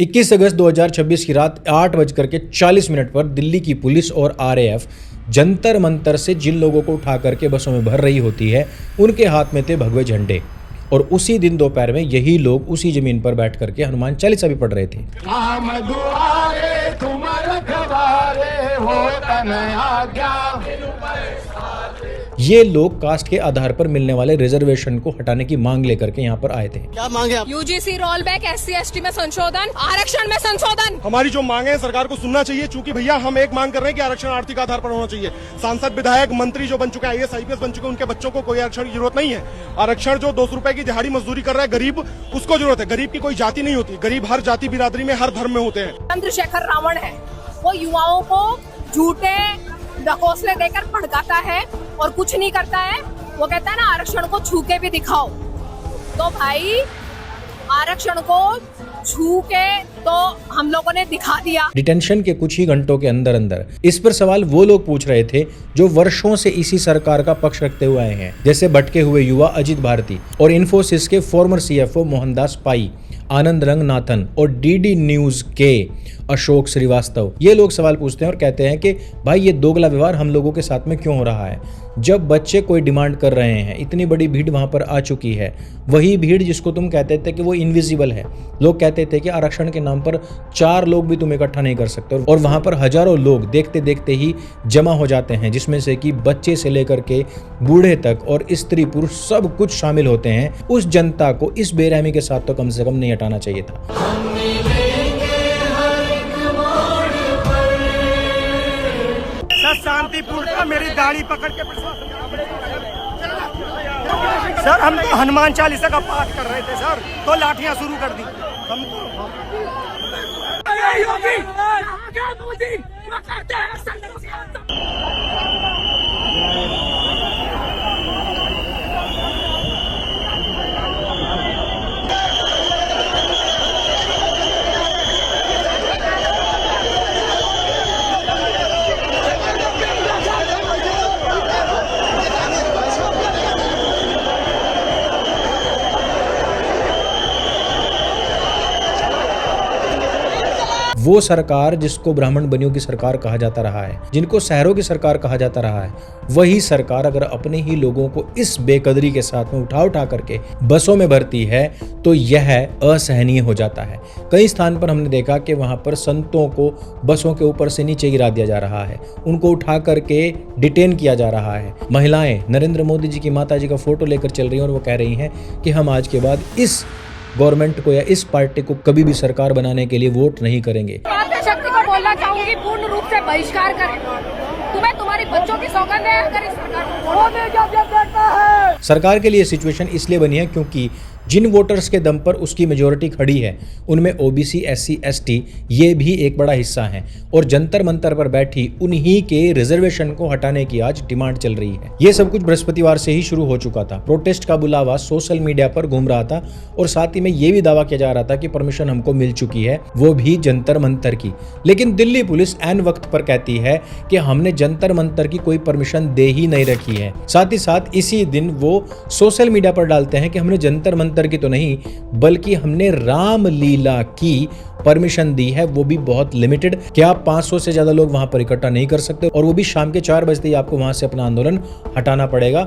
21 अगस्त 2026 की रात 8:40 पर दिल्ली की पुलिस और आरएएफ जंतर मंतर से जिन लोगों को उठा करके बसों में भर रही होती है, उनके हाथ में थे भगवे झंडे। और उसी दिन दोपहर में यही लोग उसी जमीन पर बैठ करके हनुमान चालीसा भी पढ़ रहे थे। राम दुआरे तुम रखवारे हो तन आज्ञा। ये लोग कास्ट के आधार पर मिलने वाले रिजर्वेशन को हटाने की मांग लेकर के यहाँ पर आए थे। क्या मांगे आप? UGC roll back, SC ST में संशोधन, आरक्षण में संशोधन। हमारी जो मांगे हैं सरकार को सुनना चाहिए, चूंकि भैया हम एक मांग कर रहे हैं कि आरक्षण आर्थिक आधार पर होना चाहिए। सांसद, विधायक, मंत्री जो बन चुके हैं, IAS IPS बन चुके हैं, उनके बच्चों को कोई आरक्षण की जरूरत नहीं है। आरक्षण जो 200 रुपए की दिहाड़ी मजदूरी कर रहा है गरीब, उसको जरूरत है। गरीब की कोई जाति नहीं होती, गरीब हर जाति बिरादरी में, हर धर्म में होते हैं। चंद्रशेखर रावण है, वो युवाओं को झूठे हौसले देकर भड़काता है और कुछ नहीं करता है। वो कहता है ना, आरक्षण को छू के भी दिखाओ। तो भाई आरक्षण को छू के तो हम लोगों ने दिखा दिया। डिटेंशन के कुछ ही घंटों के अंदर अंदर इस पर सवाल वो लोग पूछ रहे थे जो वर्षों से इसी सरकार का पक्ष रखते हुए आए हैं, जैसे भटके हुए युवा अजित भारती और इन्फोसिस के फॉर्मर CFO मोहनदास पाई, आनंद रंगनाथन और DD न्यूज के अशोक श्रीवास्तव। ये लोग सवाल पूछते हैं और कहते हैं कि भाई ये दोगला व्यवहार हम लोगों के साथ में क्यों हो रहा है। जब बच्चे कोई डिमांड कर रहे हैं, इतनी बड़ी भीड़ वहां पर आ चुकी है, वही भीड़ जिसको तुम कहते थे कि वो इनविजिबल है। लोग कहते थे कि आरक्षण के नाम पर 4 लोग भी तुम इकट्ठा नहीं कर सकते, और वहां पर हजारों लोग देखते देखते ही जमा हो जाते हैं, जिसमें से कि बच्चे से लेकर के बूढ़े तक और स्त्री पुरुष सब कुछ शामिल होते हैं। उस जनता को इस बेरहमी के साथ तो कम से कम नहीं हटाना चाहिए था। शांतिपूर्ण मेरी दाढ़ी पकड़ के सर, हम तो हनुमान चालीसा का पाठ कर रहे थे सर, तो लाठियां शुरू कर दी हमको। वो सरकार जिसको ब्राह्मण बनियों की सरकार कहा जाता रहा है, जिनको शहरों की सरकार कहा जाता रहा है, वही सरकार अगर अपने ही लोगों को इस बेकदरी के साथ में उठा करके बसों में भरती है तो यह असहनीय हो जाता है। कई स्थान पर हमने देखा कि वहां पर संतों को बसों के ऊपर से नीचे गिरा दिया जा रहा है, उनको उठा करके डिटेन किया जा रहा है। महिलाएं नरेंद्र मोदी जी की माता जी का फोटो लेकर चल रही हैं और वो कह रही हैं कि हम आज के बाद इस गवर्नमेंट को या इस पार्टी को कभी भी सरकार बनाने के लिए वोट नहीं करेंगे। शक्ति को बोलना चाहूंगी, पूर्ण रूप से बहिष्कार करें। तुम्हें तुम्हारी बच्चों की सौगंध है अगर इस सरकार को। सरकार के लिए सिचुएशन इसलिए बनी है क्योंकि जिन वोटर्स के दम पर उसकी मेजोरिटी खड़ी है, उनमें OBC SC ST ये भी एक बड़ा हिस्सा है, और जंतर मंतर पर बैठी उन्हीं के रिजर्वेशन को हटाने की आज डिमांड चल रही है। ये सब कुछ बृहस्पतिवार से ही शुरू हो चुका था। प्रोटेस्ट का बुलावा सोशल मीडिया पर घूम रहा था और साथ ही में ये भी दावा किया जा रहा था कि परमिशन हमको मिल चुकी है, वो भी जंतर मंतर की। लेकिन दिल्ली पुलिस ऐन वक्त पर कहती है कि हमने जंतर मंतर की कोई परमिशन दे ही नहीं रखी है। साथ ही साथ इसी दिन वो सोशल मीडिया पर डालते हैं कि हमने जंतर मंतर की तो नहीं, बल्कि हमने रामलीला की परमिशन दी है, वो भी बहुत लिमिटेड। क्या आप 500 से ज्यादा लोग वहां पर इकट्ठा नहीं कर सकते, और वो भी शाम के 4 बजते ही आपको वहां से अपना आंदोलन हटाना पड़ेगा,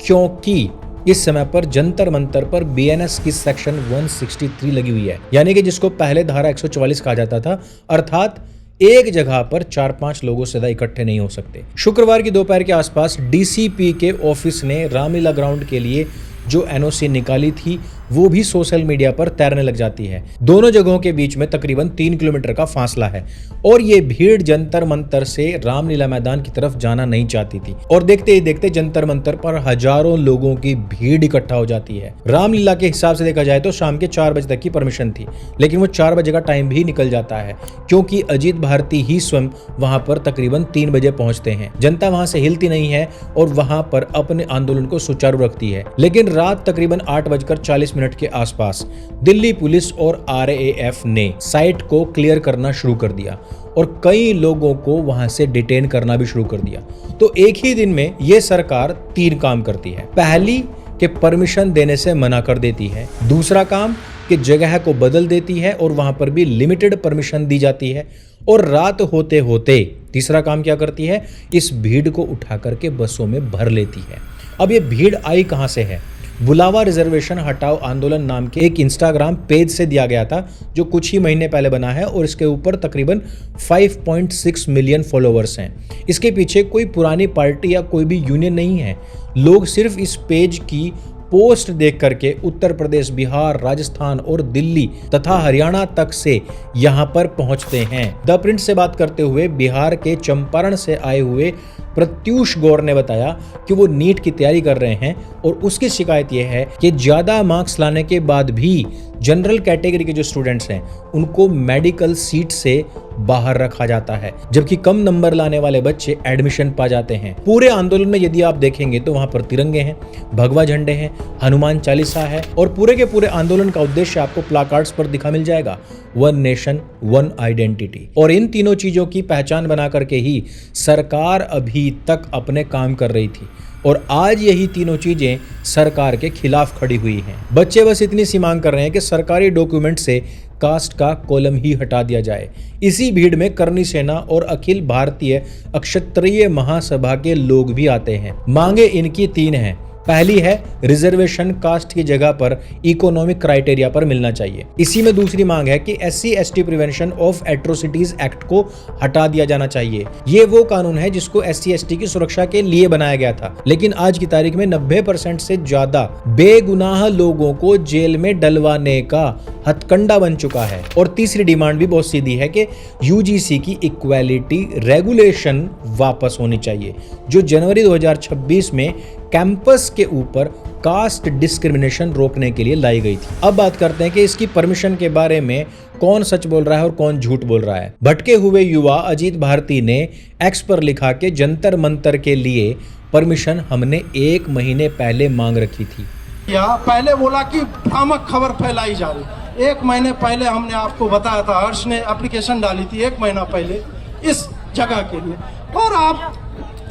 क्योंकि इस समय पर जंतर मंतर पर BNS की सेक्शन 163 लगी हुई है, यानी कि जिसको पहले धारा 144 कहा जाता था, अर्थात एक जगह पर 4-5 लोगों से ज्यादा इकट्ठे नहीं हो सकते। शुक्रवार की दोपहर के आसपास DCP के ऑफिस ने रामलीला ग्राउंड के लिए जो NOC निकाली थी वो भी सोशल मीडिया पर तैरने लग जाती है। दोनों जगहों के बीच में तकरीबन 3 किलोमीटर का फासला है, और ये भीड़ जंतर मंतर से रामलीला मैदान की तरफ जाना नहीं चाहती थी, और देखते ही देखते जंतर मंतर पर हजारों लोगों की भीड़ इकट्ठा हो जाती है। रामलीला के हिसाब से देखा जाए तो शाम के 4 बजे तक की परमिशन थी, लेकिन वो 4 बजे का टाइम भी निकल जाता है, क्योंकि अजीत भारती ही स्वयं वहां पर तकरीबन 3 बजे पहुंचते हैं। जनता वहां से हिलती नहीं है और वहां पर अपने आंदोलन को सुचारू रखती है। लेकिन रात तकरीबन 8:40 के आसपास दिल्ली पुलिस और RAF ने साइट को क्लियर करना शुरू कर दिया और कई लोगों को वहां से डिटेन करना भी शुरू कर दिया। तो एक ही दिन में यह सरकार 3 काम करती है। पहली, कि परमिशन देने से मना कर देती है। दूसरा काम, कि जगह को बदल देती है और वहां पर भी लिमिटेड परमिशन दी जाती है। और रात होते होते तीसरा काम क्या करती है, इस भीड़ को उठा करके बसों में भर लेती है। अब ये भीड़ आई कहां से है? बुलावा रिजर्वेशन हटाओ आंदोलन नाम के एक इंस्टाग्राम पेज से दिया गया था, जो कुछ ही महीने पहले बना है और इसके ऊपर तकरीबन 5.6 मिलियन फॉलोअर्स हैं। इसके पीछे कोई पुरानी पार्टी या कोई भी यूनियन नहीं है। लोग सिर्फ इस पेज की पोस्ट देख करके उत्तर प्रदेश, बिहार, राजस्थान और दिल्ली तथा हरियाणा तक से यहां पर पहुंचते हैं। द प्रिंट से बात करते हुए बिहार के चंपारण से आए हुए प्रत्युष गौर ने बताया कि वो नीट की तैयारी कर रहे हैं और उसकी शिकायत यह है कि ज्यादा मार्क्स लाने के बाद भी जनरल कैटेगरी के जो स्टूडेंट्स हैं उनको मेडिकल सीट से बाहर रखा जाता है, जबकि कम नंबर लाने वाले बच्चे एडमिशन पा जाते हैं। पूरे आंदोलन में यदि आप देखेंगे तो वहां पर तिरंगे हैं, भगवा झंडे हैं, हनुमान चालीसा है और पूरे के पूरे आंदोलन का उद्देश्य आपको प्लाकार्ड्स पर दिखा मिल जाएगा, वन नेशन वन आइडेंटिटी। और इन तीनों चीजों की पहचान बना करके ही सरकार अभी तक अपने काम कर रही थी और आज यही तीनों चीजें सरकार के खिलाफ खड़ी हुई हैं। बच्चे बस इतनी सी मांग कर रहे हैं कि सरकारी डॉक्यूमेंट से कास्ट का कॉलम ही हटा दिया जाए। इसी भीड़ में करनी सेना और अखिल भारतीय अक्षत्रिय महासभा के लोग भी आते हैं। मांगे इनकी 3 हैं। पहली है रिजर्वेशन कास्ट की जगह पर इकोनॉमिक क्राइटेरिया पर मिलना चाहिए। इसी में दूसरी मांग है कि SC/ST prevention of atrocities act को हटा दिया जाना चाहिए। ये वो कानून है जिसको SC/ST की सुरक्षा के लिए बनाया गया था, लेकिन आज की तारीख में 90% से ज्यादा बेगुनाह लोगों को जेल में डलवाने का हथकंडा बन चुका है। और तीसरी डिमांड भी बहुत सीधी है कि UGC की इक्वालिटी रेगुलेशन वापस होनी चाहिए, जो जनवरी 2026 में कैंपस के ऊपर कास्ट डिस्क्रिमिनेशन रोकने के लिए लाई गई थी। अब बात करते हैं कि इसकी परमिशन के बारे में कौन सच बोल रहा है और कौन झूठ बोल रहा है। भटके हुए युवा अजीत भारती ने एक्स पर लिखा कि जंतर मंतर के लिए परमिशन हमने 1 महीने पहले मांग रखी थी। यहाँ पहले बोला कि भ्रामक खबर फैलाई जा रही। 1 महीने पहले हमने आपको बताया था, हर्ष ने एप्लीकेशन डाली थी 1 महीना पहले इस जगह के लिए, और आप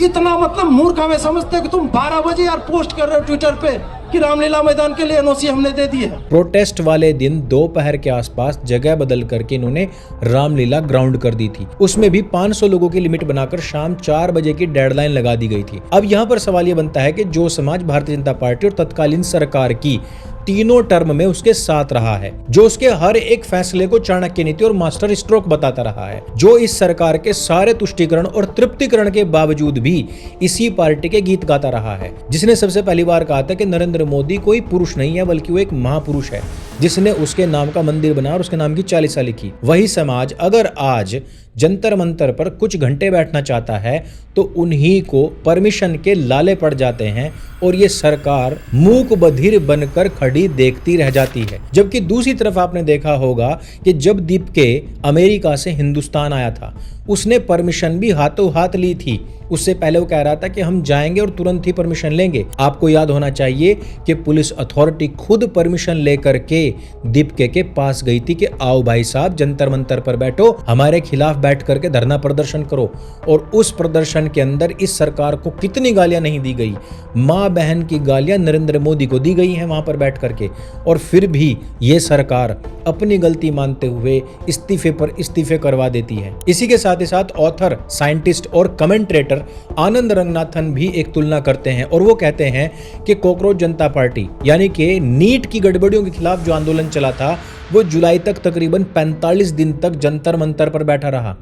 इतना मतलब मूर्ख हमें समझते कि तुम 12 बजे यार पोस्ट कर रहे हो ट्विटर पे कि रामलीला मैदान के लिए NOC हमने दे दी है। प्रोटेस्ट वाले दिन दोपहर के आसपास जगह बदल करके इन्होंने रामलीला ग्राउंड कर दी थी। उसमें भी 500 लोगों की लिमिट बनाकर शाम 4 बजे की डेडलाइन लगा दी गई थी। अब यहाँ पर सवाल ये बनता है कि जो समाज भारतीय जनता पार्टी और तत्कालीन सरकार की तीनों टर्म में उसके साथ रहा है, जो उसके हर एक फैसले को चाणक्य नीति और मास्टर स्ट्रोक बताता रहा है, जो इस सरकार के सारे तुष्टीकरण और तृप्तिकरण के बावजूद भी इसी पार्टी के गीत गाता रहा है, जिसने सबसे पहली बार कहा था कि नरेंद्र मोदी कोई पुरुष नहीं है बल्कि वो एक महापुरुष है, जिसने उसके नाम का मंदिर बनाया और उसके नाम की चालीसा लिखी। वही समाज अगर आज जंतर मंतर पर कुछ घंटे बैठना चाहता है तो उन्हीं को परमिशन के लाले पड़ जाते हैं और ये सरकार मूक बधिर बनकर खड़ी देखती रह जाती है। जबकि दूसरी तरफ आपने देखा होगा कि जब दीपके अमेरिका से हिंदुस्तान आया था, उसने परमिशन भी हाथों हाथ ली थी। उससे पहले वो कह रहा था कि हम जाएंगे और तुरंत ही परमिशन लेंगे। आपको याद होना चाहिए कि पुलिस अथॉरिटी खुद परमिशन लेकर के दीपके के पास गई थी कि आओ भाई साहब जंतर मंतर पर बैठो, हमारे खिलाफ बैठ करके धरना प्रदर्शन करो। और उस प्रदर्शन के अंदर इस सरकार को कितनी गालियां नहीं दी गई, माँ बहन की गालियां नरेंद्र मोदी को दी गई हैं वहां पर बैठ करके, और फिर भी ये सरकार अपनी गलती मानते हुए इस्तीफे पर इस्तीफे करवा देती है। इसी के साथ ही साथ ऑथर, साइंटिस्ट और कमेंट्रेटर आनंद रंगनाथन भी एक तुलना करते हैं और वो कहते हैं कि कॉकरोच जनता पार्टी यानी कि नीट की गड़बड़ियों के खिलाफ जो आंदोलन चला था वो जुलाई तक तकरीबन 45 दिन तक जंतर मंतर पर बैठा रहा।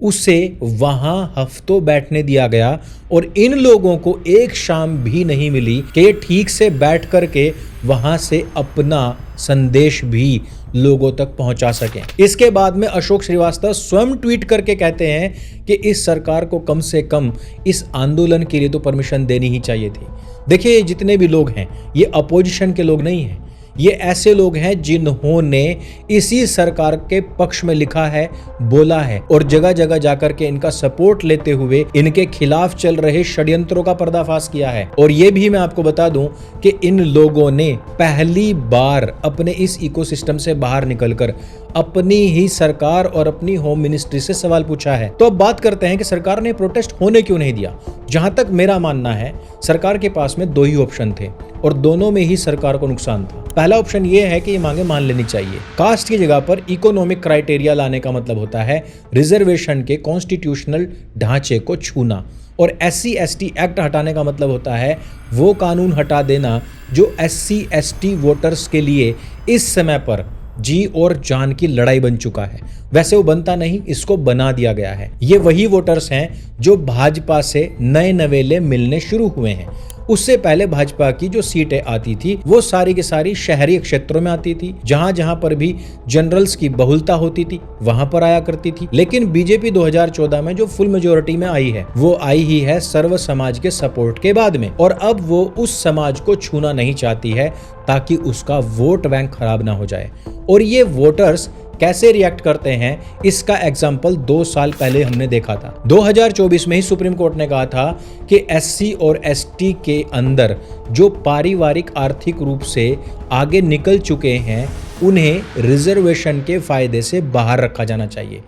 उसे वहां हफ्तों बैठने दिया गया और इन लोगों को एक शाम भी नहीं मिली कि ये ठीक से बैठ करके वहां से अपना संदेश भी लोगों तक पहुंचा सकें। इसके बाद में अशोक श्रीवास्तव स्वयं ट्वीट करके कहते हैं कि इस सरकार को कम से कम इस आंदोलन के लिए तो परमिशन देनी ही चाहिए थी। देखिए, जितने भी लोग हैं ये अपोजिशन के लोग नहीं हैं, ये ऐसे लोग हैं जिन्होंने इसी सरकार के पक्ष में लिखा है, बोला है और जगह जगह जाकर के इनका सपोर्ट लेते हुए इनके खिलाफ चल रहे षड्यंत्रों का पर्दाफाश किया है। और ये भी मैं आपको बता दूं कि इन लोगों ने पहली बार अपने इस इकोसिस्टम से बाहर निकलकर अपनी ही सरकार और अपनी होम मिनिस्ट्री से सवाल पूछा है। तो अब बात करते हैं कि सरकार ने प्रोटेस्ट होने क्यों नहीं दिया। जहां तक मेरा मानना है, सरकार के पास में 2 ही ऑप्शन थे और दोनों में ही सरकार को नुकसान था। पहला ऑप्शन ये है कि ये मांगे मान लेनी चाहिए। कास्ट की जगह पर इकोनॉमिक क्राइटेरिया लाने का मतलब होता है रिजर्वेशन के कॉन्स्टिट्यूशनल ढांचे को छूना, और SC/ST एक्ट हटाने का मतलब होता है वो कानून हटा देना जो SC/ST वोटर्स के लिए इस समय पर जी और जान की लड़ाई बन चुका है। वैसे वो बनता नहीं, इसको बना दिया गया है। ये वही वोटर्स हैं जो भाजपा से नए नवेले मिलने शुरू हुए हैं। उससे पहले भाजपा की जो सीटें आती थी वो सारी की सारी शहरी क्षेत्रों में आती थी, जहां जहां पर भी जनरल्स की बहुलता होती थी वहां पर आया करती थी। लेकिन बीजेपी 2014 में जो फुल मेजोरिटी में आई है वो आई ही है सर्व समाज के सपोर्ट के बाद में, और अब वो उस समाज को छूना नहीं चाहती है ताकि उसका वोट बैंक खराब ना हो जाए। और ये वोटर्स कैसे रिएक्ट करते हैं इसका एग्जाम्पल 2 साल पहले हमने देखा था। 2024 में ही सुप्रीम कोर्ट ने कहा था कि SC और ST के अंदर जो पारिवारिक आर्थिक रूप से आगे निकल चुके हैं उन्हें रिजर्वेशन के फायदे से बाहर रखा जाना चाहिए।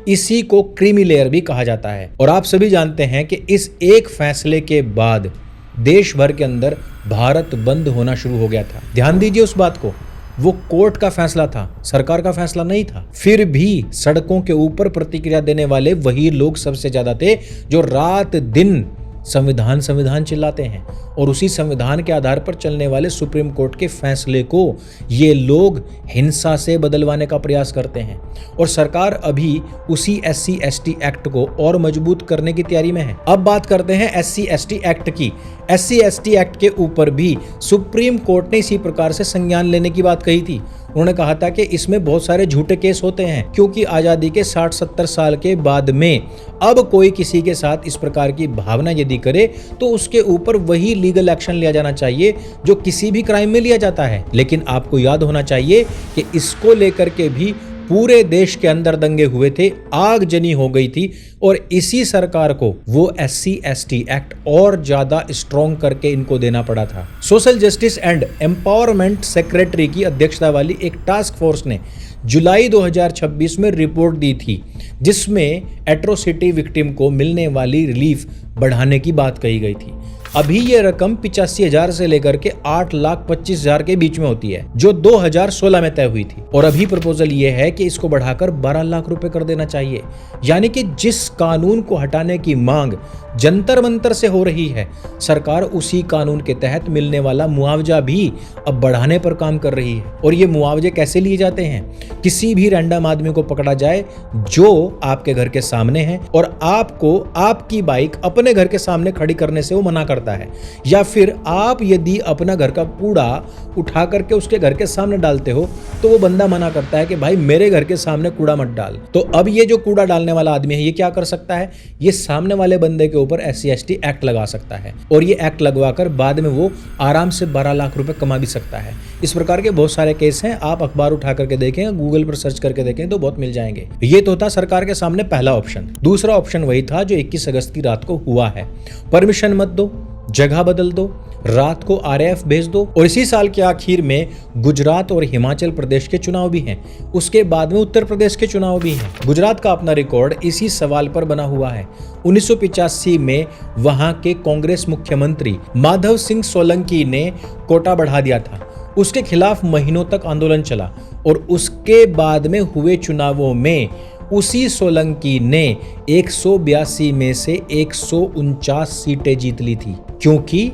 इसी को क्रीमी लेयर भी कहा जाता है। और आप सभी जानते हैं कि इस एक फैसले के बाद देश भर के अंदर भारत बंद होना शुरू हो गया था। ध्यान दीजिए उस बात को, वो कोर्ट का फैसला था, सरकार का फैसला नहीं था। फिर भी सड़कों के ऊपर प्रतिक्रिया देने वाले वही लोग सबसे ज्यादा थे जो रात दिन संविधान संविधान चिल्लाते हैं, और उसी संविधान के आधार पर चलने वाले सुप्रीम कोर्ट के फैसले को ये लोग हिंसा से बदलवाने का प्रयास करते हैं। और सरकार अभी उसी SC/ST एक्ट को और मजबूत करने की तैयारी में है। अब बात करते हैं SC/ST एक्ट की। SC/ST एक्ट के ऊपर भी सुप्रीम कोर्ट ने इसी प्रकार से संज्ञान लेने की बात कही थी। उन्होंने कहा था कि इसमें बहुत सारे झूठे केस होते हैं, क्योंकि आजादी के 60-70 साल के बाद में अब कोई किसी के साथ इस प्रकार की भावना यदि करे तो उसके ऊपर वही लीगल एक्शन लिया जाना चाहिए जो किसी भी क्राइम में लिया जाता है। लेकिन आपको याद होना चाहिए कि इसको लेकर के भी पूरे देश के अंदर दंगे हुए थे, आगजनी हो गई थी, और इसी सरकार को वो SC/ST एक्ट और ज्यादा स्ट्रॉन्ग करके इनको देना पड़ा था। Social justice and empowerment secretary की अध्यक्षता वाली एक टास्क फोर्स ने जुलाई 2026 में रिपोर्ट दी थी, जिसमें एट्रोसिटी विक्टिम को मिलने वाली रिलीफ बढ़ाने की बात कही गई थी। अभी ये रकम 85,000 से लेकर के 8,25,000 के बीच में होती है, जो 2016 में तय हुई थी। और अभी प्रपोजल ये है कि इसको बढ़ाकर 12 लाख रुपए कर देना चाहिए। यानी कि जिस कानून को हटाने की मांग जंतर मंतर से हो रही है, सरकार उसी कानून के तहत मिलने वाला मुआवजा भी अब बढ़ाने पर काम कर रही है। और ये मुआवजे कैसे लिए जाते हैं? किसी भी रैंडम आदमी को पकड़ा जाए जो आपके घर के सामने है और आपको आपकी बाइक अपने घर के सामने खड़ी करने से वो मना करता है, या फिर आप यदि अपना घर का कूड़ा उठा करके उसके घर के सामने डालते हो तो वो बंदा मना करता है कि भाई मेरे घर के सामने कूड़ा मत डाल। तो अब ये जो कूड़ा डालने वाला आदमी है ये क्या कर सकता है? ये सामने वाले बंदे के ऊपर SC/ST एक्ट लगा सकता है, और ये एक्ट लगवाकर बाद में वो आराम से 12 लाख रुपए कमा भी सकता है। इस प्रकार के बहुत सारे केस हैं, आप अखबार उठा करके देखें, गूगल पर सर्च करके देखें तो बहुत मिल जाएंगे। ये तो था सरकार के सामने पहला ऑप्शन। दूसरा ऑप्शन वही था जो 21 अगस्त की रात को हुआ है। परमिशन मत दो, जगह बदल दो, रात को RAF भेज दो। और इसी साल के आखिर में गुजरात और हिमाचल प्रदेश के चुनाव भी हैं, उसके बाद में उत्तर प्रदेश के चुनाव भी हैं। गुजरात का अपना रिकॉर्ड इसी सवाल पर बना हुआ है। 1985 में वहां के कांग्रेस मुख्यमंत्री माधव सिंह सोलंकी ने कोटा बढ़ा दिया था। उसके खिलाफ महीनों तक आंदोलन चला, और उसके बाद में हुए चुनावों में उसी सोलंकी ने 182 में से 149 सीटें जीत ली थी, क्योंकि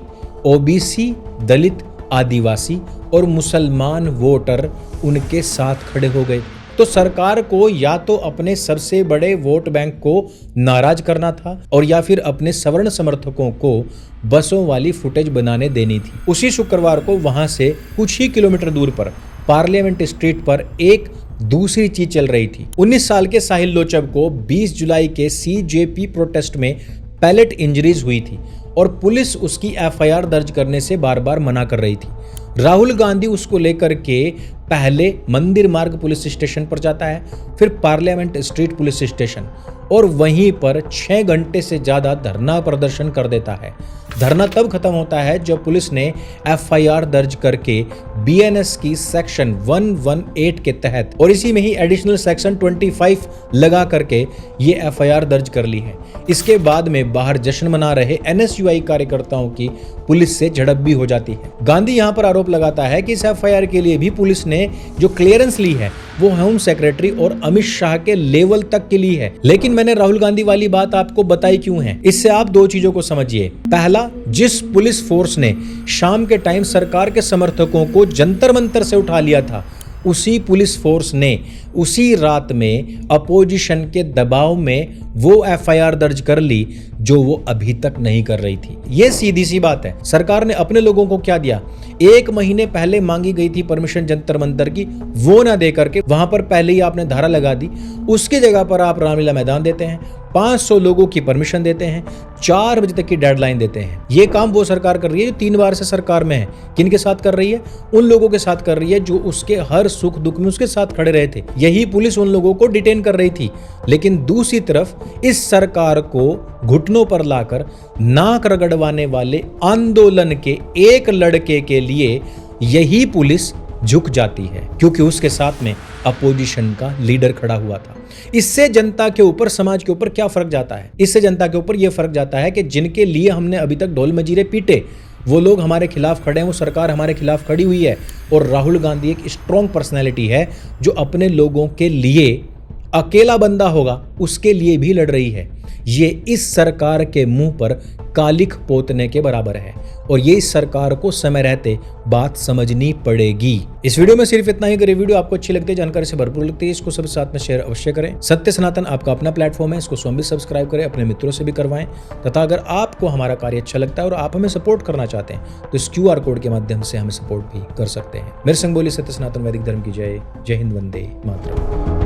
OBC, दलित, आदिवासी और मुसलमान वोटर उनके साथ खड़े हो गए। तो सरकार को या तो अपने सबसे बड़े वोट बैंक को नाराज करना था, और या फिर अपने सवर्ण समर्थकों को बसों वाली फुटेज बनाने देनी थी। उसी शुक्रवार को वहां से कुछ ही किलोमीटर दूर पर पार्लियामेंट स्ट्रीट पर एक दूसरी चीज चल रही थी। 19 साल के साहिल लोचब को 20 जुलाई के CJP प्रोटेस्ट में पैलेट इंजरीज हुई थी, और पुलिस उसकी FIR दर्ज करने से बार बार मना कर रही थी। राहुल गांधी उसको लेकर के पहले मंदिर मार्ग पुलिस स्टेशन पर जाता है, फिर पार्लियामेंट स्ट्रीट पुलिस स्टेशन, और वहीं पर 6 घंटे से ज्यादा धरना प्रदर्शन कर देता है। धरना तब खत्म होता है जब पुलिस ने FIR दर्ज करके BNS की सेक्शन 118 के तहत और इसी में ही एडिशनल सेक्शन 25 लगा करके ये FIR दर्ज कर ली है। इसके बाद में बाहर जश्न मना रहे NSUI कार्यकर्ताओं की पुलिस से झड़प भी हो जाती है। गांधी यहाँ पर आरोप लगाता है कि इस एफआईआर के लिए भी पुलिस ने जो क्लियरेंस ली है वो होम सेक्रेटरी और अमित शाह के लेवल तक के लिए है। लेकिन मैंने राहुल गांधी वाली बात आपको बताई क्यों है, इससे आप दो चीजों को समझिए। पहला, जिस पुलिस फोर्स ने शाम के टाइम सरकार के समर्थकों को जंतर मंतर से उठा लिया था, उसी पुलिस फोर्स ने उसी रात में अपोजिशन के दबाव में वो एफआईआर दर्ज कर ली जो वो अभी तक नहीं कर रही थी। ये सीधी सी बात है। सरकार ने अपने लोगों को क्या दिया, 1 महीने पहले मांगी गई थी परमिशन जंतर मंतर की, वो ना दे करके वहां पर पहले ही आपने धारा लगा दी। उसकी जगह पर आप रामलीला मैदान देते हैं, 500 लोगों की परमिशन देते हैं, 4 बजे तक की डेडलाइन देते हैं। ये काम वो सरकार कर रही है जो 3 बार से सरकार में है। किन के साथ कर रही है? उन लोगों के साथ कर रही है जो उसके हर सुख दुख में उसके साथ खड़े रहे थे। यही पुलिस उन लोगों को डिटेन कर रही थी। लेकिन दूसरी तरफ इस सरकार को घुटनों पर लाकर नाक रगड़वाने वाले आंदोलन के एक लड़के के लिए यही पुलिस झुक जाती है, क्योंकि उसके साथ में अपोजिशन का लीडर खड़ा हुआ था। इससे जनता के ऊपर, समाज के ऊपर क्या फर्क जाता है? इससे जनता के ऊपर यह फर्क जाता है कि जिनके लिए हमने अभी तक ढोल मजीरे पीटे, वो लोग हमारे खिलाफ खड़े हैं, वो सरकार हमारे खिलाफ खड़ी हुई है। और राहुल गांधी एक स्ट्रॉन्ग पर्सनैलिटी है जो अपने लोगों के लिए अकेला बंदा होगा उसके लिए भी लड़ रही है। ये इस सरकार के मुंह पर कालिख पोतने के बराबर है और ये इस सरकार को समय रहते बात समझनी पड़ेगी। इस वीडियो में सिर्फ इतना ही। अगर ये वीडियो आपको अच्छी लगती है, जानकारी से भरपूर लगती है, इसको सबके साथ में शेयर अवश्य करें। सत्य सनातन आपका अपना प्लेटफॉर्म है, इसको स्वयं भी सब्सक्राइब करें, अपने मित्रों से भी करवाएं। तथा अगर आपको हमारा कार्य अच्छा लगता है और आप हमें सपोर्ट करना चाहते हैं तो इस QR कोड के माध्यम से हमें सपोर्ट भी कर सकते हैं। मेरे संग बोली सत्य सनातन वैदिक धर्म की जय। जय हिंद, वंदे मातरम।